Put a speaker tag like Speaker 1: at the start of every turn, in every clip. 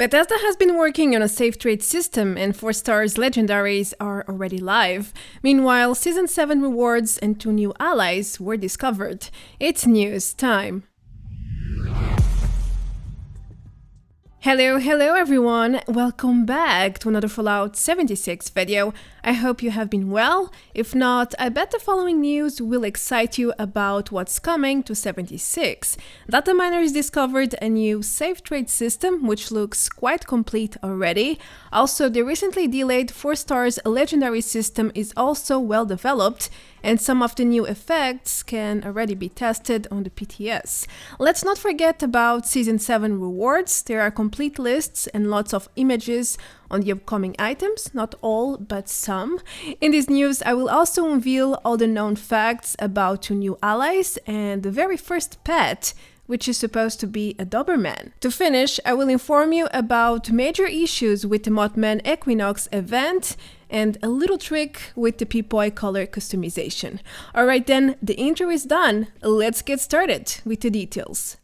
Speaker 1: Bethesda has been working on a safe trade system and 4 stars Legendaries are already live. Meanwhile, Season 7 rewards and 2 new allies were discovered. It's news time. Hello everyone, welcome back to another Fallout 76 video. I hope you have been well. If not, I bet the following news will excite you about what's coming to 76. Data miners discovered a new safe trade system which looks quite complete already. Also, the recently delayed 4 stars legendary system is also well developed, and some of the new effects can already be tested on the PTS. Let's not forget about Season 7 rewards. There are complete lists and lots of images on the upcoming items, not all, but some. In this news, I will also unveil all the known facts about 2 new allies and the very first pet, which is supposed to be a Doberman. To finish, I will inform you about major issues with the Mothman Equinox event and a little trick with the Pipboy color customization. Alright then, the intro is done. Let's get started with the details.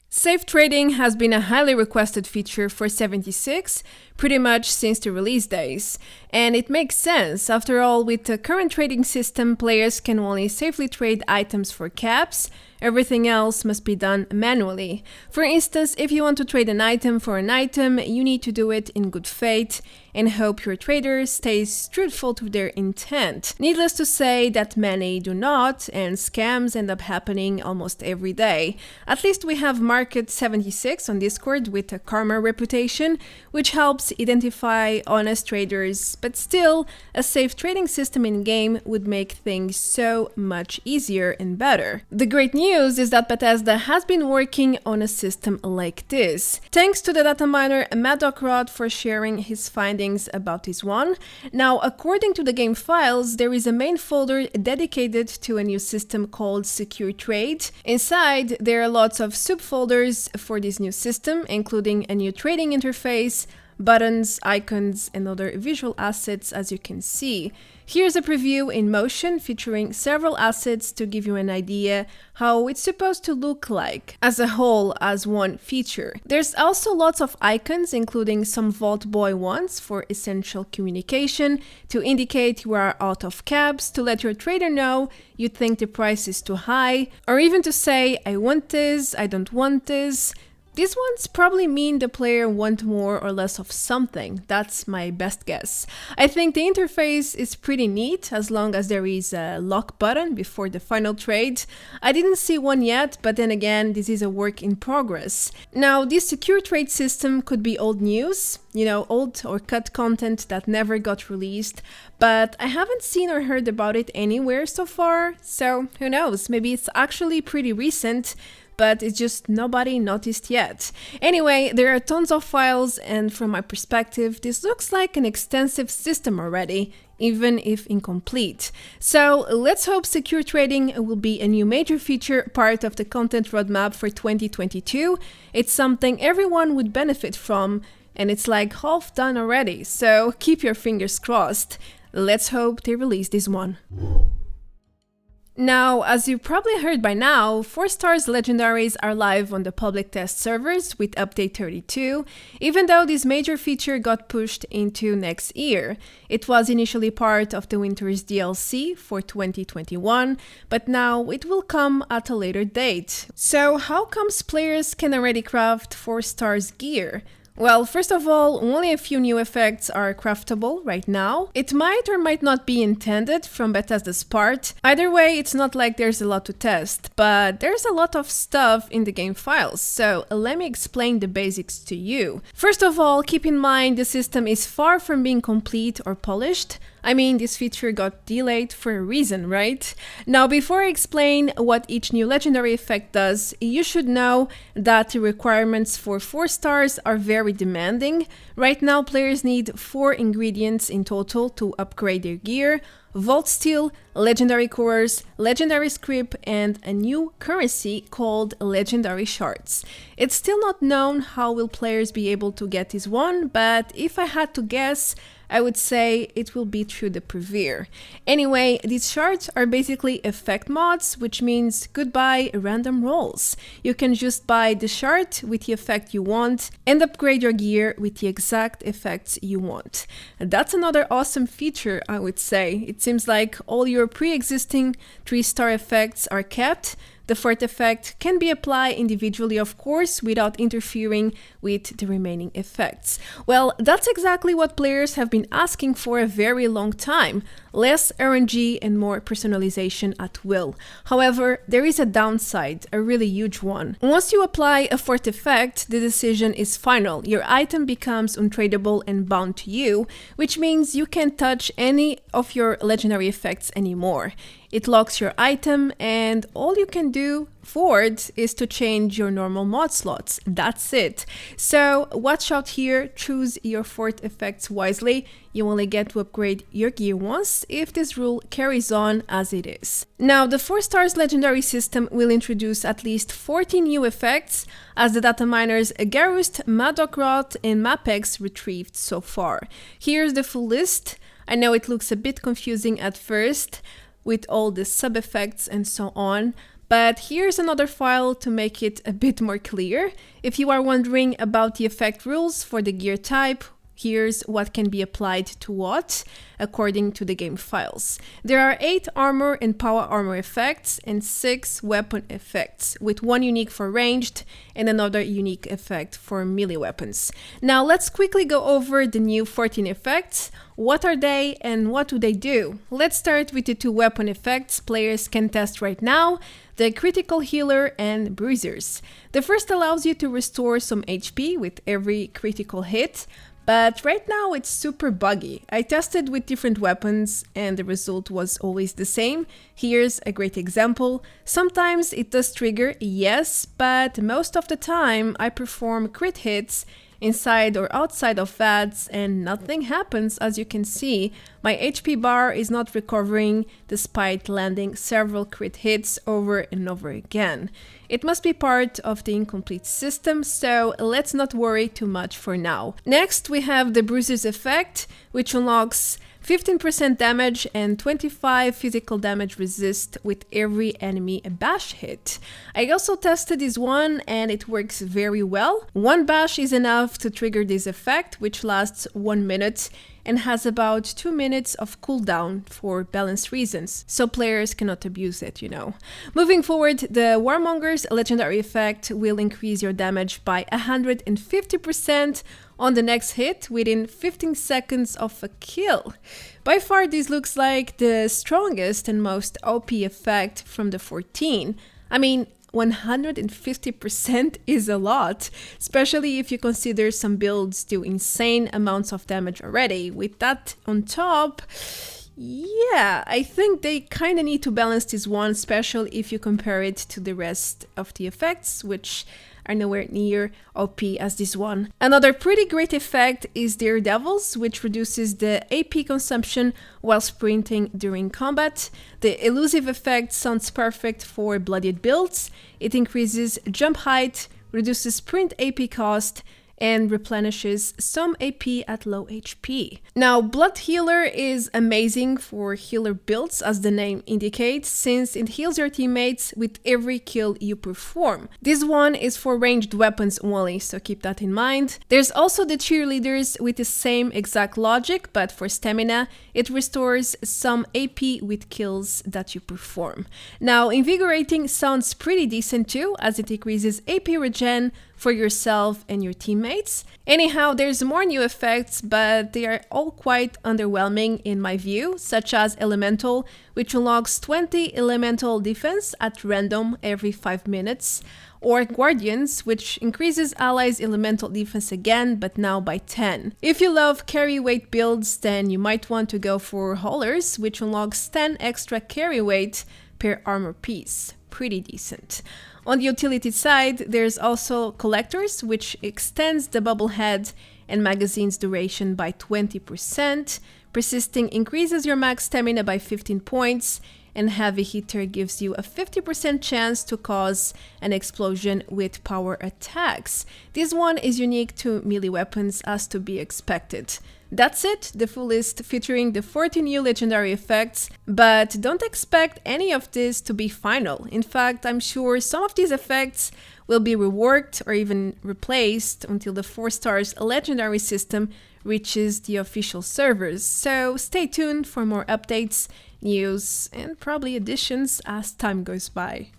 Speaker 1: Safe trading has been a highly requested feature for 76, pretty much since the release days. And it makes sense, after all, with the current trading system, players can only safely trade items for caps. Everything else must be done manually. For instance, if you want to trade an item for an item, you need to do it in good faith and hope your trader stays truthful to their intent. Needless to say that many do not, and scams end up happening almost every day. At least we have Market 76 on Discord with a karma reputation, which helps identify honest traders, but still, a safe trading system in-game would make things so much easier and better. The great news is that Bethesda has been working on a system like this. Thanks to the data miner Madocrod for sharing his findings about this one. Now, according to the game files, there is a main folder dedicated to a new system called Secure Trade. Inside, there are lots of subfolders for this new system, including a new trading interface, buttons, icons, and other visual assets, as you can see. Here's a preview in motion featuring several assets to give you an idea how it's supposed to look like as a whole as one feature. There's also lots of icons, including some Vault Boy ones for essential communication, to indicate you are out of caps, to let your trader know you think the price is too high, or even to say, I want this, I don't want this. These ones probably mean the player wants more or less of something. That's my best guess. I think the interface is pretty neat as long as there is a lock button before the final trade. I didn't see one yet, but then again, this is a work in progress. Now, this secure trade system could be old news, old or cut content that never got released, but I haven't seen or heard about it anywhere so far, so who knows, maybe it's actually pretty recent, but it's just nobody noticed yet. Anyway, there are tons of files, and from my perspective, this looks like an extensive system already, even if incomplete. So let's hope secure trading will be a new major feature, part of the content roadmap for 2022. It's something everyone would benefit from, and it's like half done already, so keep your fingers crossed. Let's hope they release this one. Now, as you probably heard by now, 4 stars legendaries are live on the public test servers with update 32, even though this major feature got pushed into next year. It was initially part of the winter's DLC for 2021, but now it will come at a later date. So how comes players can already craft 4 stars gear? Well, first of all, only a few new effects are craftable right now. It might or might not be intended from Bethesda's part. Either way, it's not like there's a lot to test, but there's a lot of stuff in the game files, so let me explain the basics to you. First of all, keep in mind the system is far from being complete or polished. I mean, this feature got delayed for a reason, right? Now, before I explain what each new legendary effect does, you should know that the requirements for 4 stars are very demanding. Right now, players need 4 ingredients in total to upgrade their gear: Vault Steel, legendary cores, legendary script, and a new currency called legendary shards. It's still not known how will players be able to get this one, but if I had to guess, I would say it will be through the Prevere. Anyway, these shards are basically effect mods, which means goodbye random rolls. You can just buy the shard with the effect you want and upgrade your gear with the exact effects you want. And that's another awesome feature, I would say. It seems like all your pre-existing 3-star effects are kept. The 4th effect can be applied individually, of course, without interfering with the remaining effects. Well, that's exactly what players have been asking for a very long time. Less RNG and more personalization at will. However, there is a downside, a really huge one. Once you apply a 4th effect, the decision is final. Your item becomes untradeable and bound to you, which means you can't touch any of your legendary effects anymore. It locks your item, and all you can do forward is to change your normal mod slots. That's it. So watch out here, choose your 4th effects wisely. You only get to upgrade your gear once if this rule carries on as it is. Now, the 4 stars legendary system will introduce at least 14 new effects, as the data miners Garrust, Madocrot, and Mapex retrieved so far. Here's the full list. I know it looks a bit confusing at first, with all the sub-effects and so on, but here's another file to make it a bit more clear. If you are wondering about the effect rules for the gear type, here's what can be applied to what, according to the game files. There are 8 armor and power armor effects and 6 weapon effects, with 1 unique for ranged and another unique effect for melee weapons. Now let's quickly go over the new 14 effects. What are they and what do they do? Let's start with the 2 weapon effects players can test right now, the critical healer and bruisers. The first allows you to restore some HP with every critical hit, but right now it's super buggy. I tested with different weapons and the result was always the same. Here's a great example. Sometimes it does trigger, yes, but most of the time I perform crit hits inside or outside of VADs and nothing happens. As you can see, my HP bar is not recovering despite landing several crit hits over and over again. It must be part of the incomplete system, so let's not worry too much for now. Next, we have the Bruiser's effect, which unlocks 15% damage and 25 physical damage resist with every enemy bash hit. I also tested this one and it works very well. 1 bash is enough to trigger this effect, which lasts 1 minute and has about 2 minutes of cooldown for balance reasons, so players cannot abuse it, you know. Moving forward, the Warmonger's legendary effect will increase your damage by 150% on the next hit within 15 seconds of a kill. By far, this looks like the strongest and most OP effect from the 14. I mean, 150% is a lot, especially if you consider some builds do insane amounts of damage already. With that on top, yeah, I think they kind of need to balance this one, especially if you compare it to the rest of the effects, which are nowhere near OP as this one. Another pretty great effect is Daredevil's, which reduces the AP consumption while sprinting during combat. The elusive effect sounds perfect for bloodied builds. It increases jump height, reduces sprint AP cost, and replenishes some AP at low HP. Now, Blood Healer is amazing for healer builds, as the name indicates, since it heals your teammates with every kill you perform. This one is for ranged weapons only, so keep that in mind. There's also the Cheerleaders with the same exact logic, but for stamina, it restores some AP with kills that you perform. Now, Invigorating sounds pretty decent too, as it increases AP regen for yourself and your teammates. Anyhow, there's more new effects, but they are all quite underwhelming in my view, such as Elemental, which unlocks 20 elemental defense at random every 5 minutes, or Guardians, which increases allies' elemental defense again, but now by 10. If you love carry weight builds, then you might want to go for Haulers, which unlocks 10 extra carry weight per armor piece. Pretty decent. On the utility side, there's also Collectors, which extends the bubble head and magazine's duration by 20%. Persisting increases your max stamina by 15 points, and Heavy Hitter gives you a 50% chance to cause an explosion with power attacks. This one is unique to melee weapons as to be expected. That's it, the full list featuring the 40 new legendary effects, but don't expect any of this to be final. In fact, I'm sure some of these effects will be reworked or even replaced until the 4 stars legendary system reaches the official servers. So stay tuned for more updates, news, and probably additions as time goes by.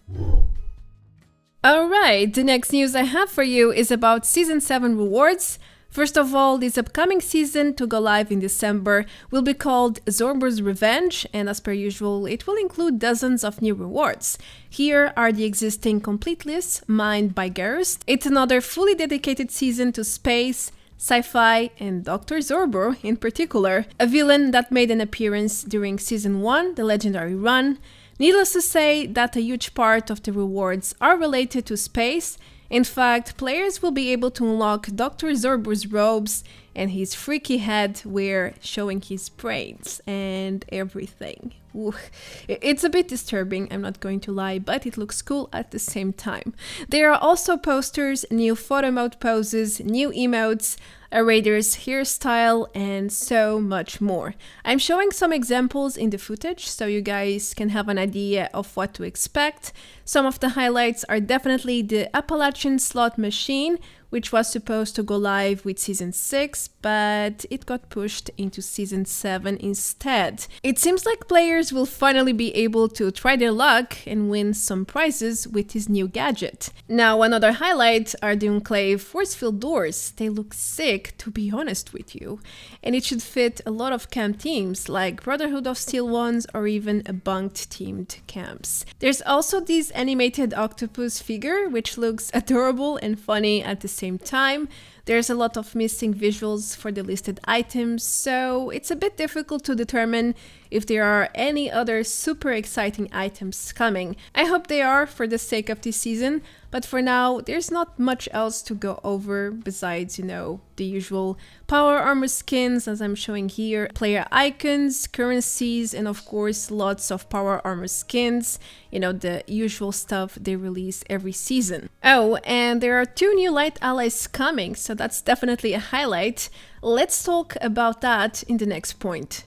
Speaker 1: Alright, the next news I have for you is about Season 7 rewards. First of all, this upcoming season to go live in December will be called Zorbo's Revenge, and as per usual, it will include dozens of new rewards. Here are the existing complete lists mined by Gerst. It's another fully dedicated season to space, sci-fi, and Dr. Zorbo in particular, a villain that made an appearance during Season 1, the Legendary Run. Needless to say that a huge part of the rewards are related to space. In fact, players will be able to unlock Dr. Zorbo's robes and his freaky head where showing his brains and everything. Ooh. It's a bit disturbing, I'm not going to lie, but it looks cool at the same time. There are also posters, new photo mode poses, new emotes, a raider's hairstyle, and so much more. I'm showing some examples in the footage so you guys can have an idea of what to expect. Some of the highlights are definitely the Appalachian Slot Machine, which was supposed to go live with Season 6, but it got pushed into Season 7 instead. It seems like players will finally be able to try their luck and win some prizes with his new gadget. Now, another highlight are the Enclave force field doors. They look sick, to be honest with you, and it should fit a lot of camp teams like Brotherhood of Steel ones or even a bunked themed camps. There's also this animated octopus figure, which looks adorable and funny at the same time. There's a lot of missing visuals for the listed items, so it's a bit difficult to determine if there are any other super exciting items coming. I hope they are for the sake of this season, but for now there's not much else to go over besides, the usual power armor skins as I'm showing here, player icons, currencies, and of course lots of power armor skins, the usual stuff they release every season. Oh, and there are 2 new light allies coming, so that's definitely a highlight. Let's talk about that in the next point.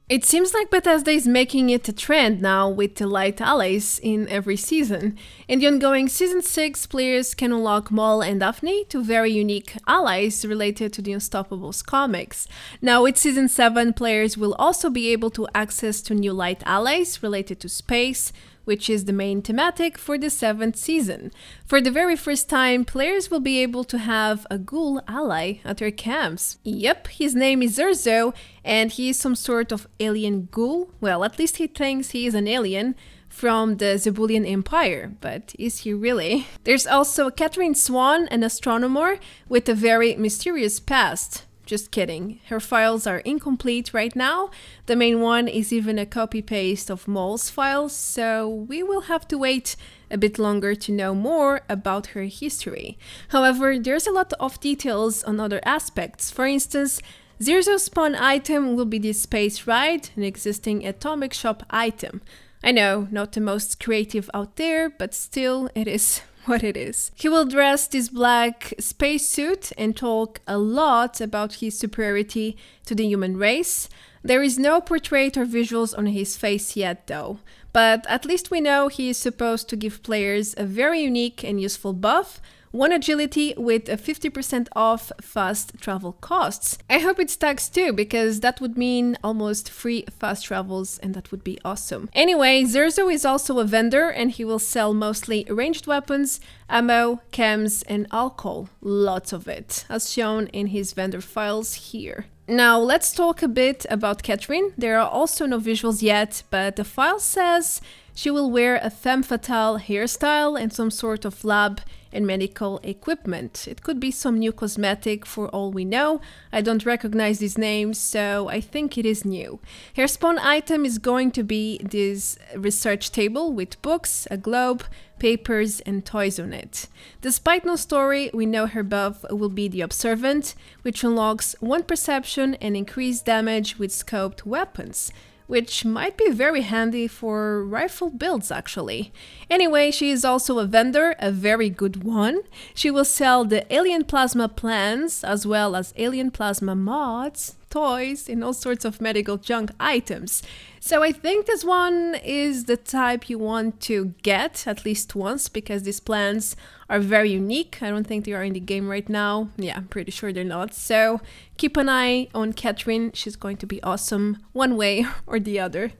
Speaker 1: It seems like Bethesda is making it a trend now with the light allies in every season. In the ongoing Season 6, players can unlock Maul and Daphne, 2 very unique allies related to the Unstoppables comics. Now with Season 7, players will also be able to access 2 new light allies related to space, which is the main thematic for the 7th season. For the very first time, players will be able to have a ghoul ally at their camps. Yep, his name is Xerxo, and he is some sort of alien ghoul. Well, at least he thinks he is an alien from the Zebulian Empire, but is he really? There's also Katherine Swan, an astronomer with a very mysterious past. Just kidding, her files are incomplete right now. The main one is even a copy-paste of Maul's files, so we will have to wait a bit longer to know more about her history. However, there's a lot of details on other aspects. For instance, Xerxo's spawn item will be the Space Ride, an existing atomic shop item. I know, not the most creative out there, but still, it is what it is. He will dress this black spacesuit and talk a lot about his superiority to the human race. There is no portrait or visuals on his face yet though, but at least we know he is supposed to give players a very unique and useful buff, 1 agility with a 50% off fast travel costs. I hope it stacks too, because that would mean almost free fast travels and that would be awesome. Anyway, Xerxo is also a vendor and he will sell mostly ranged weapons, ammo, chems, and alcohol. Lots of it, as shown in his vendor files here. Now let's talk a bit about Katherine. There are also no visuals yet, but the file says she will wear a femme fatale hairstyle and some sort of lab and medical equipment. It could be some new cosmetic for all we know. I don't recognize these names, so I think it is new. Her spawn item is going to be this research table with books, a globe, papers, and toys on it. Despite no story, we know her buff will be the Observant, which unlocks 1 perception and increased damage with scoped weapons, which might be very handy for rifle builds actually. Anyway, she is also a vendor, a very good one. She will sell the alien plasma plants as well as alien plasma mods, toys, and all sorts of medical junk items. So I think this one is the type you want to get at least once, because these plants are very unique. I don't think they are in the game right now. Yeah, I'm pretty sure they're not. So keep an eye on Katherine. She's going to be awesome one way or the other.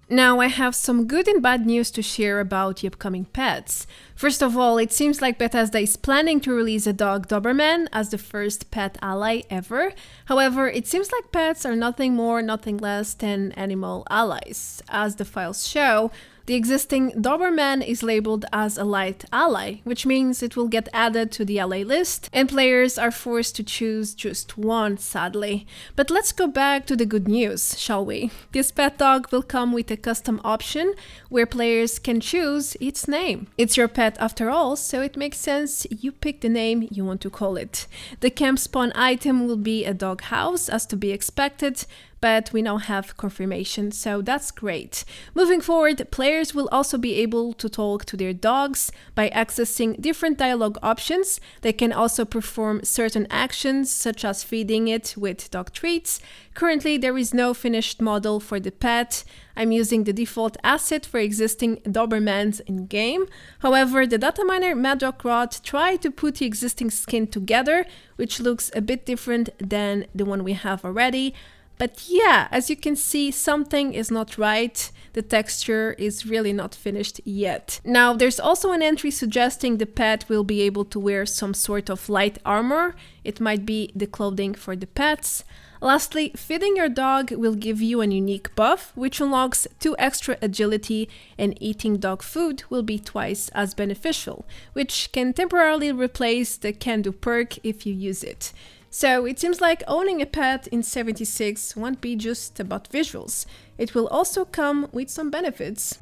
Speaker 1: Now I have some good and bad news to share about the upcoming pets. First of all, it seems like Bethesda is planning to release a dog Doberman as the first pet ally ever. However, it seems like pets are nothing more, nothing less than animal allies. As the files show, the existing Doberman is labeled as a light ally, which means it will get added to the ally list, and players are forced to choose just one, sadly. But let's go back to the good news, shall we? This pet dog will come with a custom option where players can choose its name. It's your pet after all, so it makes sense you pick the name you want to call it. The camp spawn item will be a dog house, as to be expected, but we now have confirmation, so that's great. Moving forward, players will also be able to talk to their dogs by accessing different dialogue options. They can also perform certain actions, such as feeding it with dog treats. Currently, there is no finished model for the pet. I'm using the default asset for existing Dobermans in-game. However, the data miner Madrock tried to put the existing skin together, which looks a bit different than the one we have already. But yeah, as you can see, something is not right. The texture is really not finished yet. Now, there's also an entry suggesting the pet will be able to wear some sort of light armor. It might be the clothing for the pets. Lastly, feeding your dog will give you an unique buff, which unlocks 2 extra agility, and eating dog food will be twice as beneficial, which can temporarily replace the can-do perk if you use it. So it seems like owning a pet in 76 won't be just about visuals. It will also come with some benefits.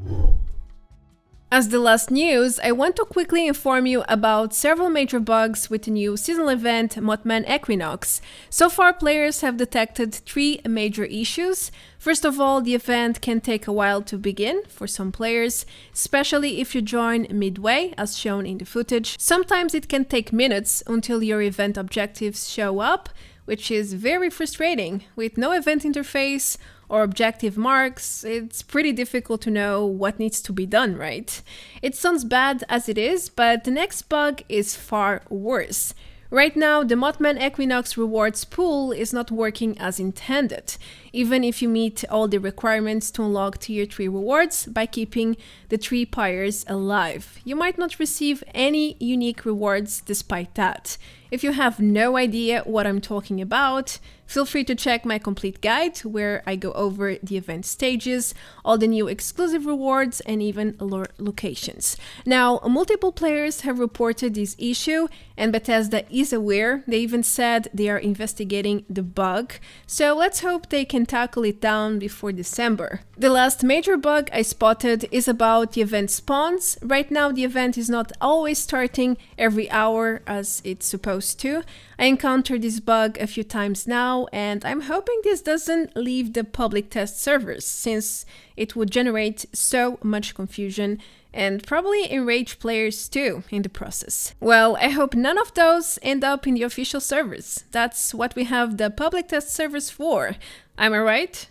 Speaker 1: As the last news, I want to quickly inform you about several major bugs with the new seasonal event Mothman Equinox. So far, players have detected 3 major issues. First of all, the event can take a while to begin for some players, especially if you join midway, as shown in the footage. Sometimes it can take minutes until your event objectives show up, which is very frustrating. With no event interface or objective marks, it's pretty difficult to know what needs to be done, right? It sounds bad as it is, but the next bug is far worse. Right now, the Mothman Equinox rewards pool is not working as intended, even if you meet all the requirements to unlock tier 3 rewards by keeping the 3 pyres alive. You might not receive any unique rewards despite that. If you have no idea what I'm talking about, feel free to check my complete guide where I go over the event stages, all the new exclusive rewards, and even locations. Now, multiple players have reported this issue, and Bethesda is aware. They even said they are investigating the bug, so let's hope they can tackle it down before December. The last major bug I spotted is about the event spawns. Right now, the event is not always starting every hour as it's supposed to. I encountered this bug a few times now, and I'm hoping this doesn't leave the public test servers, since it would generate so much confusion and probably enrage players too in the process. Well, I hope none of those end up in the official servers. That's what we have the public test servers for. Am I right?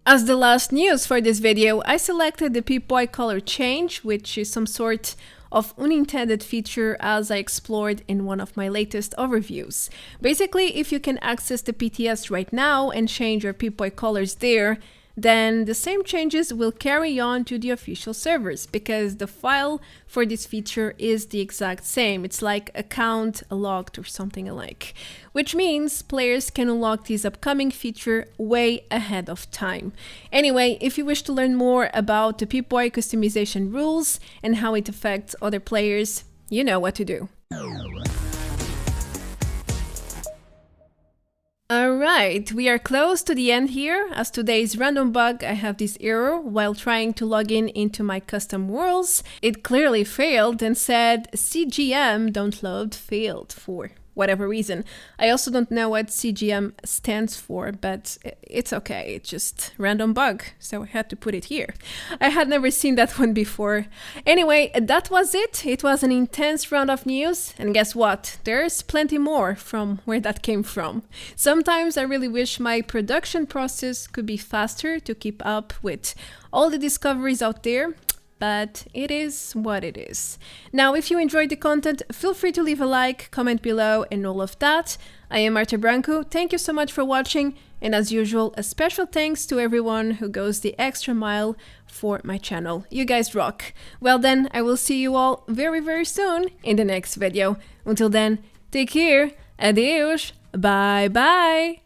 Speaker 1: As the last news for this video, I selected the Pipboy color change, which is some sort of unintended feature as I explored in one of my latest overviews. Basically, if you can access the PTS right now and change your Pipboy colors there, then the same changes will carry on to the official servers because the file for this feature is the exact same. It's like account logged or something alike, which means players can unlock this upcoming feature way ahead of time. Anyway, if you wish to learn more about the Pipboy customization rules and how it affects other players, you know what to do. Alright, we are close to the end here. As today's random bug, I have this error while trying to log in into my custom worlds. It clearly failed and said CGM don't load failed for whatever reason. I also don't know what CGM stands for, but it's okay. It's just random bug, so I had to put it here. I had never seen that one before. Anyway, that was it. It was an intense round of news, and guess what? There's plenty more from where that came from. Sometimes I really wish my production process could be faster to keep up with all the discoveries out there, but it is what it is. Now, if you enjoyed the content, feel free to leave a like, comment below, and all of that. I am Marta Branco. Thank you so much for watching, and as usual, a special thanks to everyone who goes the extra mile for my channel. You guys rock. Well then, I will see you all very, very soon in the next video. Until then, take care, adeus, bye bye!